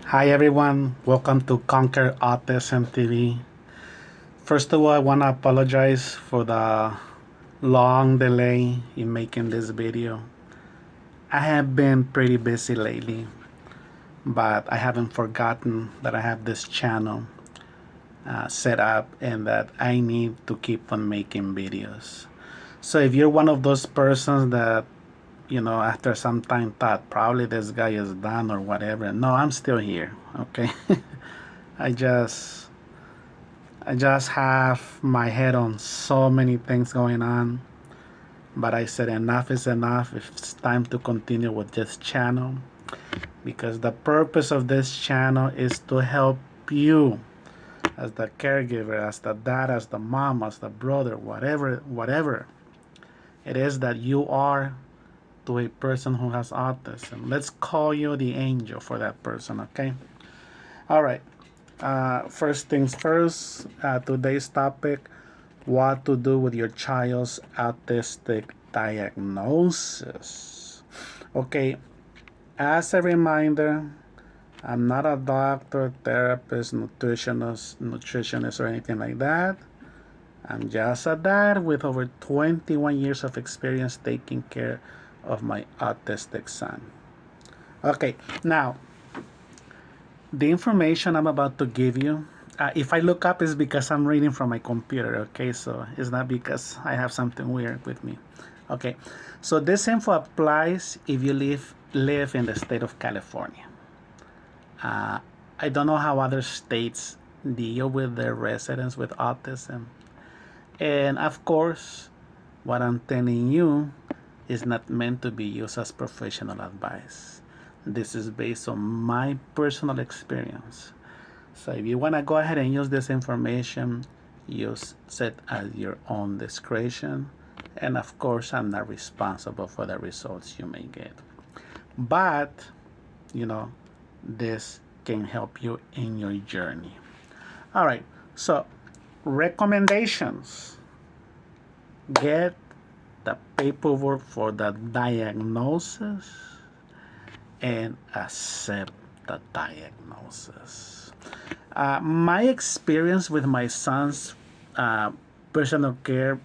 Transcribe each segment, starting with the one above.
Hi everyone, welcome to Conquer Autism TV. First of all, I want to apologize for the long delay in making this video. I have been pretty busy lately, but I haven't forgotten that I have this channel set up and that I need to keep on making videos. So if you're one of those persons that, after some time thought probably this guy is done or whatever, no, I'm still here, okay? I just I just have my head on so many things going on. But I said enough is enough. It's time to continue with this channel because the purpose of this channel is to help you as the caregiver, as the dad, as the mom, as the brother, whatever it is that you are to a person who has autism. Let's call you the angel for that person, okay? All right. First things first, today's topic, what to do with your child's autistic diagnosis. Okay, as a reminder, I'm not a doctor, therapist, nutritionist or anything like that. I'm just a dad with over 21 years of experience taking care of my autistic son. Okay, now the information I'm about to give you, if I look up, is because I'm reading from my computer, okay? So it's not because I have something weird with me. Okay, so this info applies if you live in the state of California. I don't know how other states deal with their residents with autism. And of course, what I'm telling you is not meant to be used as professional advice. This is based on my personal experience. So if you want to go ahead and use this information, use it at your own discretion. And of course, I'm not responsible for the results you may get. But, this can help you in your journey. All right, so recommendations. Get the paperwork for the diagnosis and accept the diagnosis. My experience with my son's personal care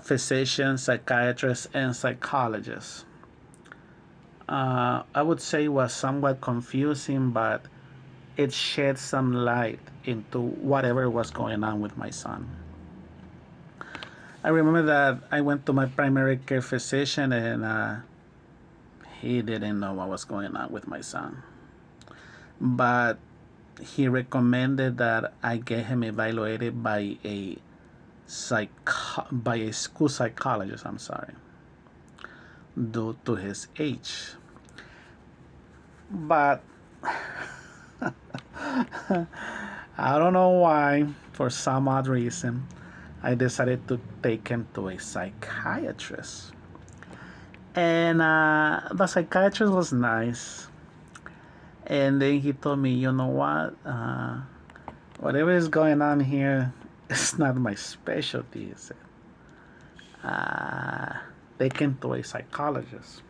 physician, psychiatrist, and psychologist, I would say was somewhat confusing, but it shed some light into whatever was going on with my son. I remember that I went to my primary care physician and he didn't know what was going on with my son. But he recommended that I get him evaluated by a school psychologist, due to his age. But I don't know why, for some odd reason, I decided to take him to a psychiatrist. And the psychiatrist was nice. And then he told me, you know what? Whatever is going on here, it's not my specialty, he said. Take him to a psychologist.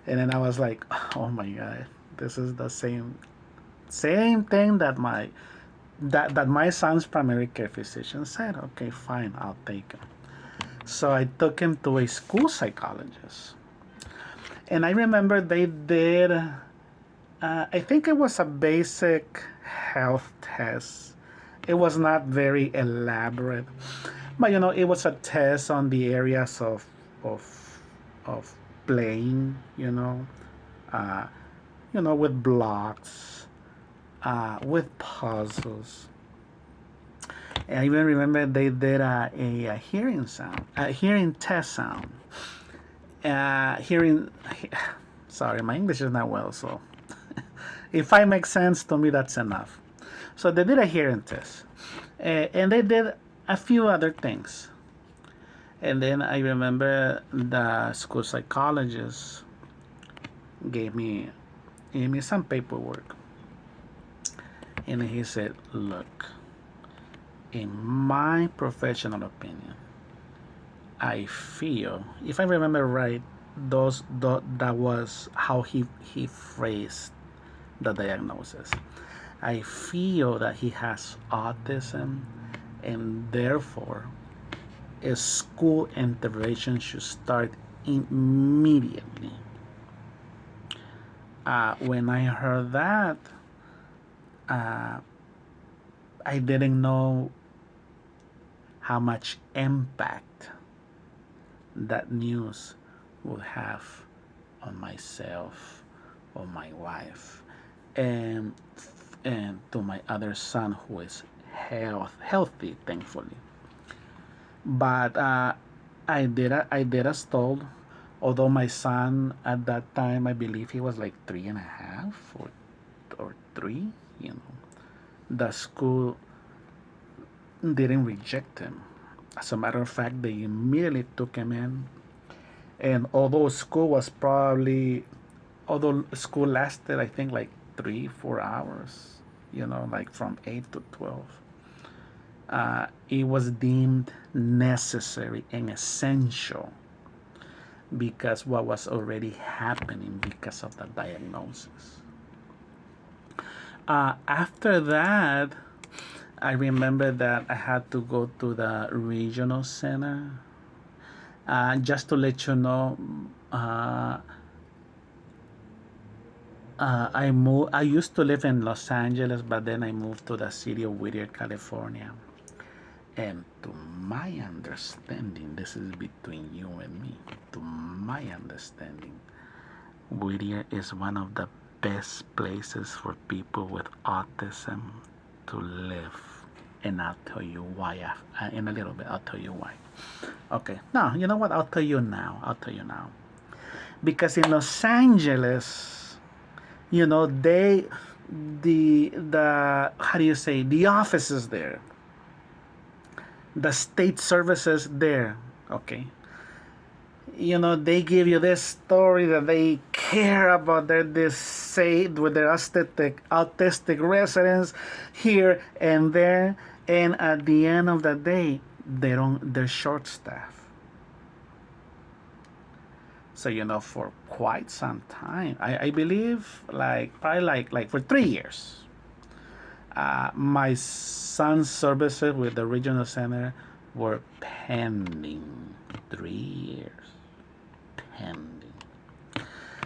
And then I was like, oh my God, this is the same thing that my son's primary care physician said. Okay, fine, I'll take him. So I took him to a school psychologist. And I remember they did, I think it was a basic health test. It was not very elaborate, but it was a test on the areas of playing, with blocks, with puzzles. And I even remember they did a hearing test sound. Sorry, my English is not well, so if I make sense to me, that's enough. So they did a hearing test, and they did a few other things. And then I remember the school psychologist gave me some paperwork, and he said, "Look, in my professional opinion, I feel, if I remember right, that was how he phrased the diagnosis. I feel that he has autism, and therefore a school intervention should start immediately. When I heard that, uh, I didn't know how much impact that news would have on myself, on my wife, and to my other son who is healthy, thankfully. But I did as told. Although my son at that time, I believe he was like 3.5 or 3, you know, the school didn't reject him. As a matter of fact, they immediately took him in. And although school lasted, I think like 3, 4 hours, you know, like from 8 to 12, it was deemed necessary and essential because what was already happening because of the diagnosis. After that, I remember that I had to go to the regional center. Just to let you know, I used to live in Los Angeles, but then I moved to the city of Whittier, California. And to my understanding, this is between you and me. To my understanding, Whittier is one of the best places for people with autism to live. And I'll tell you why in a little bit. I'll tell you why. Okay. Now, you know what? I'll tell you now. Because in Los Angeles, you know, the how do you say, the offices there, the state services there, okay, you know, they give you this story that they care about this say with their autistic residents here and there, and at the end of the day, they're short staffed. So, you know, for quite some time, I believe like for 3 years, my son's services with the regional center were pending. 3 years pending.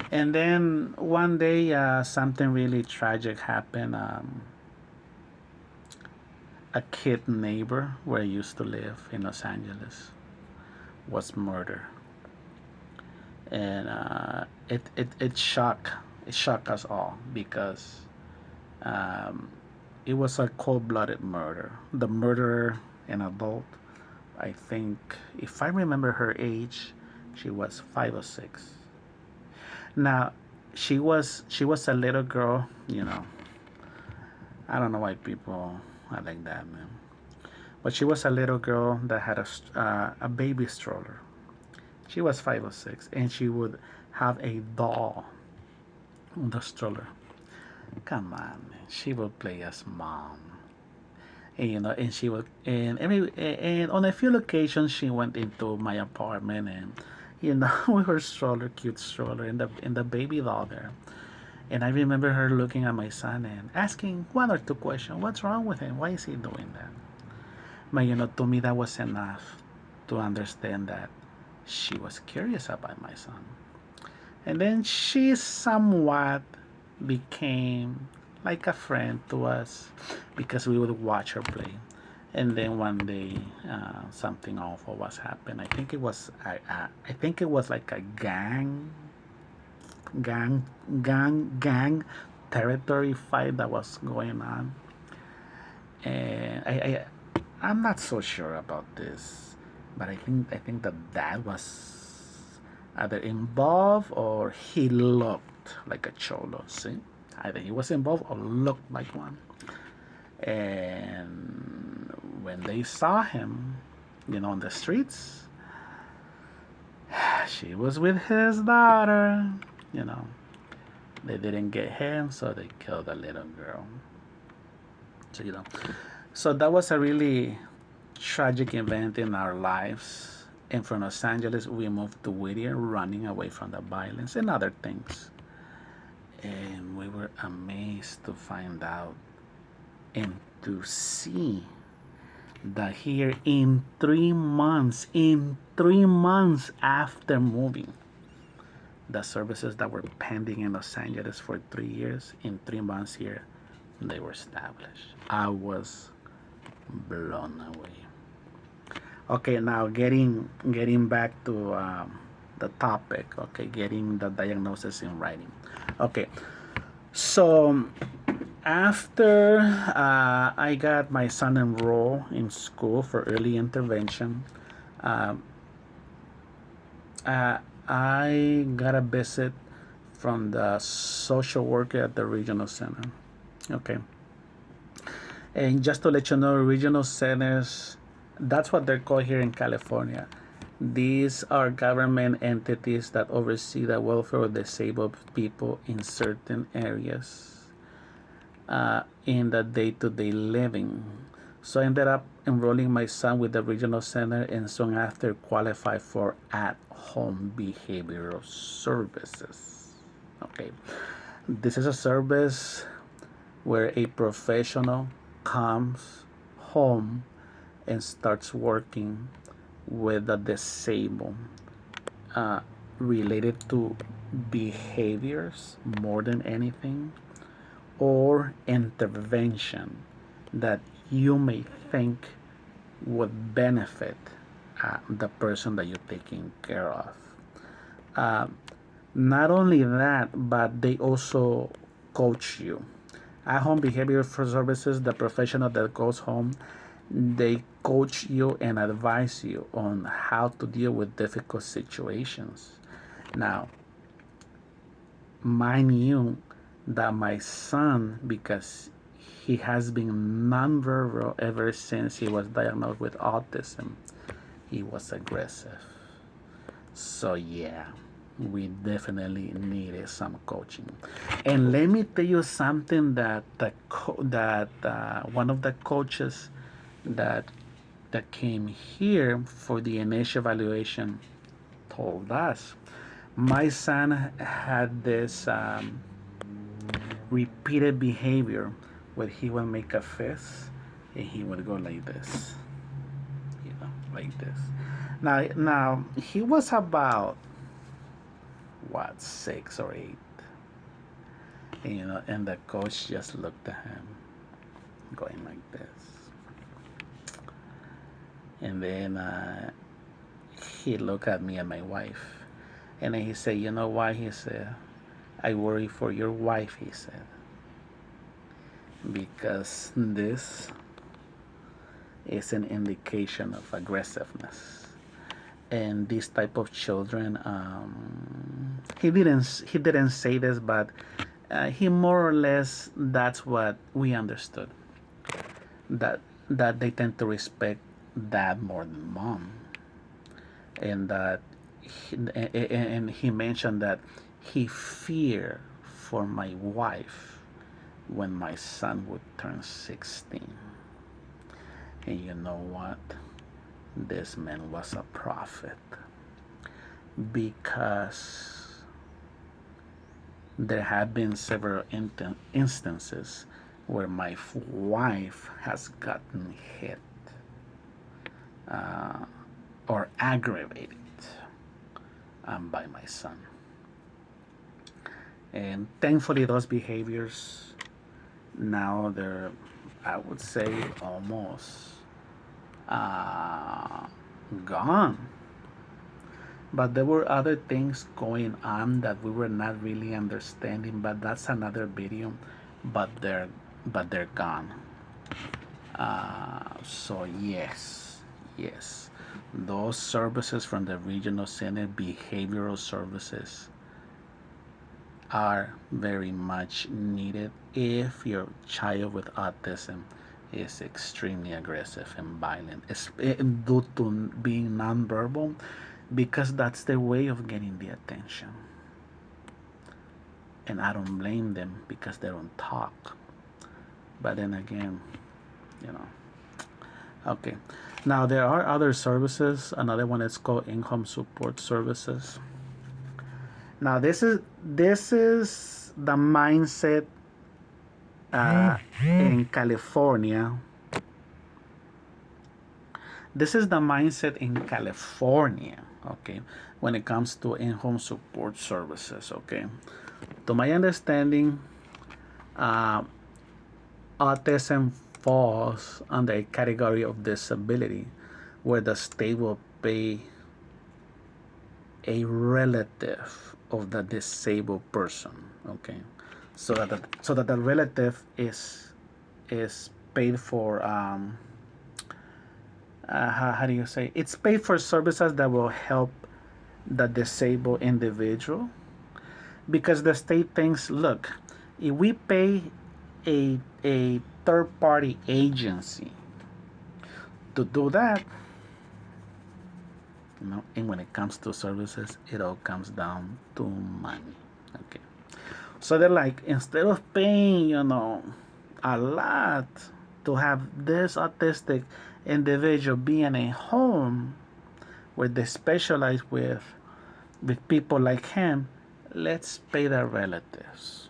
And then one day, something really tragic happened. A kid neighbor where I used to live in Los Angeles was murdered. And it shocked us all because it was a cold-blooded murder. The murderer, an adult, I think, if I remember her age, she was 5 or 6. Now, she was a little girl, you know. I don't know why people are like that, man. But she was a little girl that had a baby stroller. She was 5 or 6, and she would have a doll on the stroller. Come on, man. She would play as mom. And, you know, and she would, and on a few occasions she went into my apartment, and, you know, with her stroller, cute stroller, and the baby doll there. And I remember her looking at my son and asking 1 or 2 questions. What's wrong with him? Why is he doing that? But, you know, to me that was enough to understand that she was curious about my son. And then she somewhat became like a friend to us because we would watch her play. And then one day, something awful was happened. I think it was like a gang territory fight that was going on. And I'm not so sure about this, but I think the dad was either involved or he looked like a cholo. See, either he was involved or looked like one. And when they saw him, you know, on the streets, she was with his daughter. You know, they didn't get him, so they killed the little girl. So, you know, so that was a really tragic event in our lives. And from Los Angeles, we moved to Whittier, running away from the violence and other things. And we were amazed to find out and to see that here in 3 months after moving, the services that were pending in Los Angeles for 3 years, in 3 months here, they were established. I was blown away. Okay, now getting back to the topic. Okay, getting the diagnosis in writing. Okay, so after I got my son enrolled in school for early intervention, uh, I got a visit from the social worker at the regional center. Okay, and just to let you know, regional centers, that's what they're called here in California. These are government entities that oversee the welfare of disabled people in certain areas in the day-to-day living. So I ended up enrolling my son with the regional center and soon after qualified for at-home behavioral services. Okay, this is a service where a professional comes home and starts working with the disabled related to behaviors more than anything, or intervention that you may think would benefit the person that you're taking care of. Not only that, but they also coach you. At home behavior for services, the professional that goes home, they coach you and advise you on how to deal with difficult situations. Now, mind you that my son, because he has been nonverbal ever since he was diagnosed with autism, he was aggressive. So yeah, we definitely needed some coaching. And let me tell you something that one of the coaches that came here for the initial evaluation told us. My son had this repeated behavior where he would make a fist and he would go like this, like this. Now he was about what, 6 or 8, and the coach just looked at him, going like this, and then he looked at me and my wife, and then he said, "You know why?" He said, "I worry for your wife," he said, "because this is an indication of aggressiveness." And these type of children, he didn't say this, but he more or less, that's what we understood, that they tend to respect dad more than mom, and that he mentioned that he feared for my wife when my son would turn 16. And you know what? This man was a prophet, because there have been several instances where my wife has gotten hit or aggravated by my son. And thankfully those behaviors now, they're, I would say, almost gone. But there were other things going on that we were not really understanding, but that's another video. But they're gone. So yes, those services from the regional center, behavioral services, are very much needed if your child with autism is extremely aggressive and violent, due to being nonverbal, because that's their way of getting the attention. And I don't blame them because they don't talk. But then again, okay. Now there are other services. Another one is called in-home support services. Now this is the mindset in California. This is the mindset in California, okay, when it comes to in-home support services, okay. To my understanding, uh, autism falls under a category of disability where the state will pay a relative of the disabled person, okay, so that the relative is paid for how do you say, it's paid for services that will help the disabled individual, because the state thinks, look, if we pay a third party agency to do that, and when it comes to services, it all comes down to money, okay. So they're like, instead of paying, a lot to have this autistic individual be in a home where they specialize with people like him, let's pay their relatives.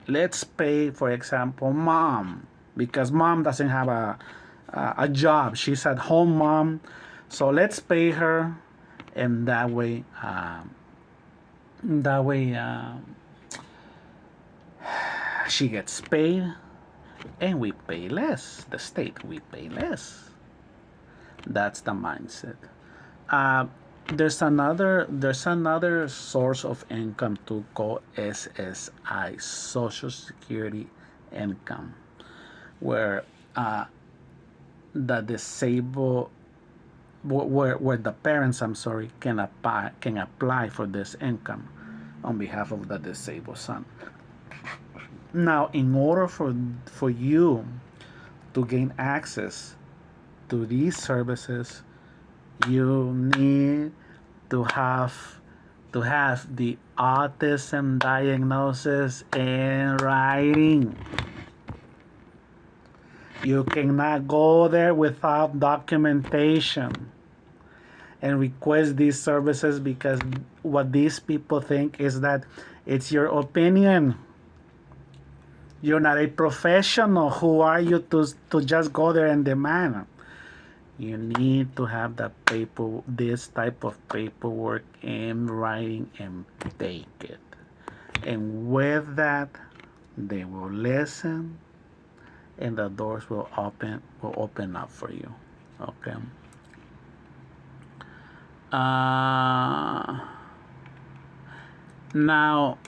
Let's pay, for example, mom, because mom doesn't have a job. She's at home mom, so let's pay her, and that way, she gets paid, and we pay less. The state, we pay less. That's the mindset. Uh, there's another source of income to call SSI, Social Security income, where the disabled, where the parents, I'm sorry, can apply for this income on behalf of the disabled son. Now, in order for you to gain access to these services, you need to have the autism diagnosis in writing. You cannot go there without documentation and request these services, because what these people think is that it's your opinion. You're not a professional. Who are you to just go there and demand? You need to have this type of paperwork in writing and take it. And with that, they will listen, and the doors will open up for you. Okay. Now,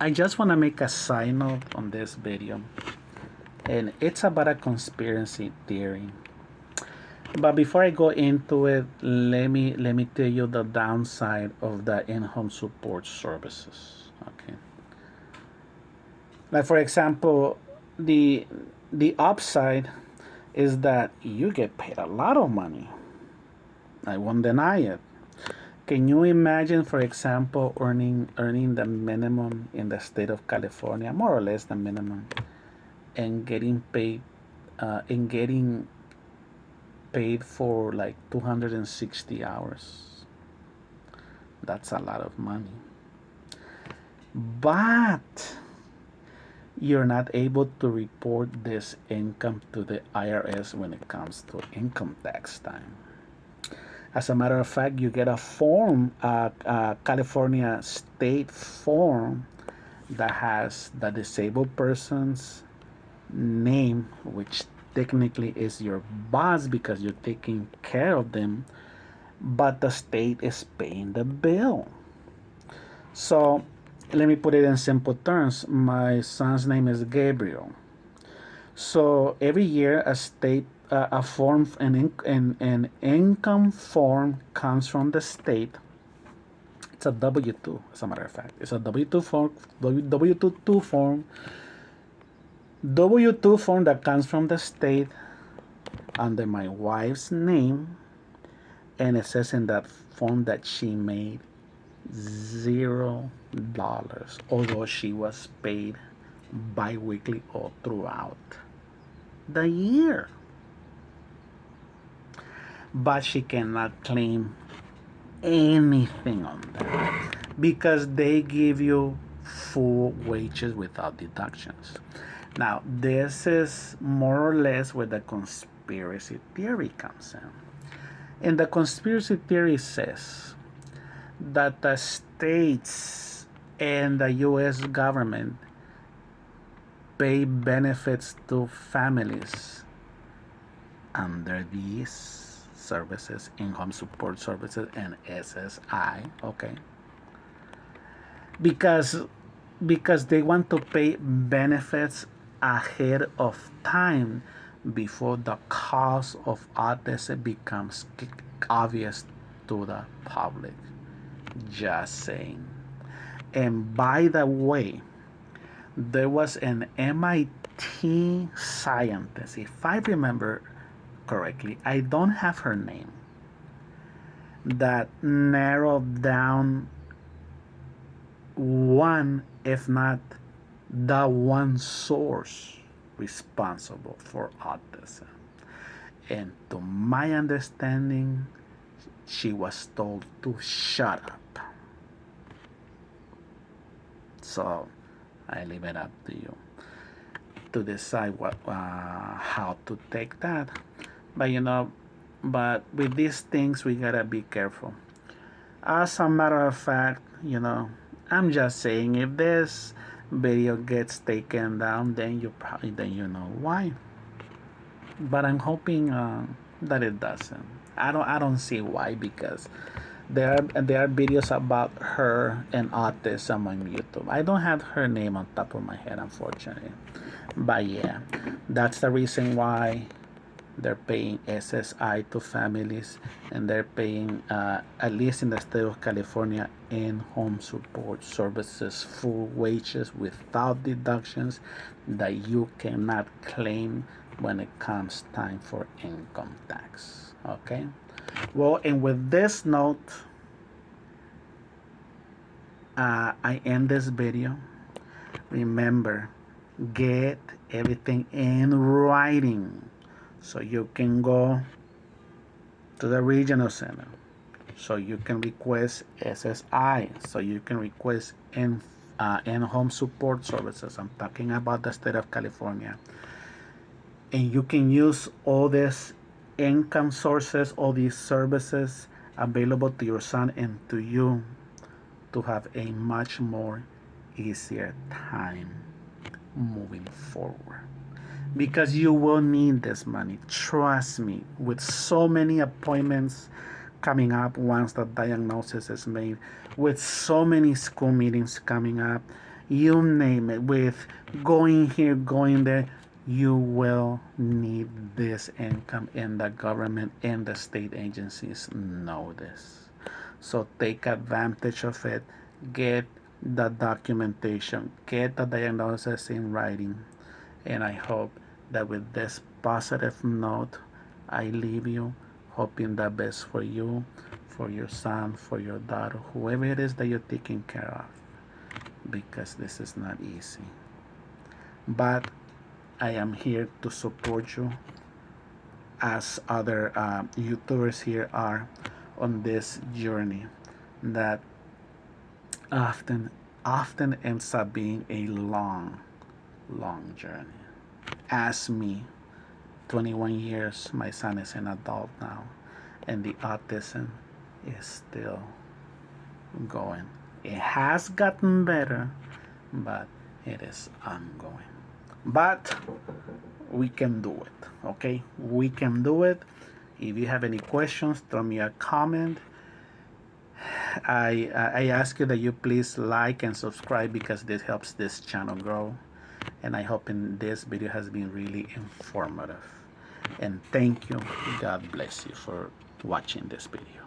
I just want to make a side note on this video, and it's about a conspiracy theory. But before I go into it, let me tell you the downside of the in-home support services. Okay. Like, for example, the upside is that you get paid a lot of money. I won't deny it. Can you imagine, for example, earning the minimum in the state of California, more or less the minimum, and getting paid for like 260 hours? That's a lot of money. But you're not able to report this income to the IRS when it comes to income tax time. As a matter of fact, you get a form, a California state form, that has the disabled person's name, which technically is your boss because you're taking care of them, but the state is paying the bill. So let me put it in simple terms. My son's name is Gabriel. So every year a form, an income form comes from the state. It's a W-2, as a matter of fact. It's a W-2 form, W-2 form, W-2 form that comes from the state under my wife's name, and it says in that form that she made $0, although she was paid bi-weekly all throughout the year. But she cannot claim anything on that. because they give you full wages without deductions. Now, this is more or less where the conspiracy theory comes in. And the conspiracy theory says that the states and the US government pay benefits to families under these services, income support services, and SSI, okay? Because they want to pay benefits ahead of time before the cause of autism becomes obvious to the public. Just saying. And by the way, there was an MIT scientist, if I remember correctly, I don't have her name, that narrowed down one, if not the one source responsible for autism. And to my understanding, she was told to shut up. So I leave it up to you to decide how to take that. But but with these things we gotta be careful. As a matter of fact, I'm just saying, if this video gets taken down, then you know why. But I'm hoping that it doesn't. I don't see why, because there are videos about her and autism on YouTube. I don't have her name on top of my head, unfortunately. But yeah, that's the reason why they're paying SSI to families, and they're paying, at least in the state of California, in-home support services full wages without deductions that you cannot claim when it comes time for income tax. Okay? Well, and with this note, I end this video. Remember, get everything in writing so you can go to the regional center, so you can request SSI, so you can request in-home support services. I'm talking about the state of California. And you can use all these income sources, all these services available to your son and to you, to have a much more easier time moving forward, because you will need this money. Trust me, with so many appointments coming up once the diagnosis is made, with so many school meetings coming up, you name it, with going here, going there, you will need this income, and the government and the state agencies know this. So take advantage of it. Get the documentation, get the diagnosis in writing, and I hope that with this positive note, I leave you hoping the best for you, for your son, for your daughter, whoever it is that you're taking care of, because this is not easy. But I am here to support you, as other YouTubers here are on this journey that often ends up being a long journey. As me, 21 years, my son is an adult now, and the autism is still going. It has gotten better, but it is ongoing. But we can do it, okay? We can do it. If you have any questions, throw me a comment. I ask you that you please like and subscribe, because this helps this channel grow. And I hope this video has been really informative. And thank you. God bless you for watching this video.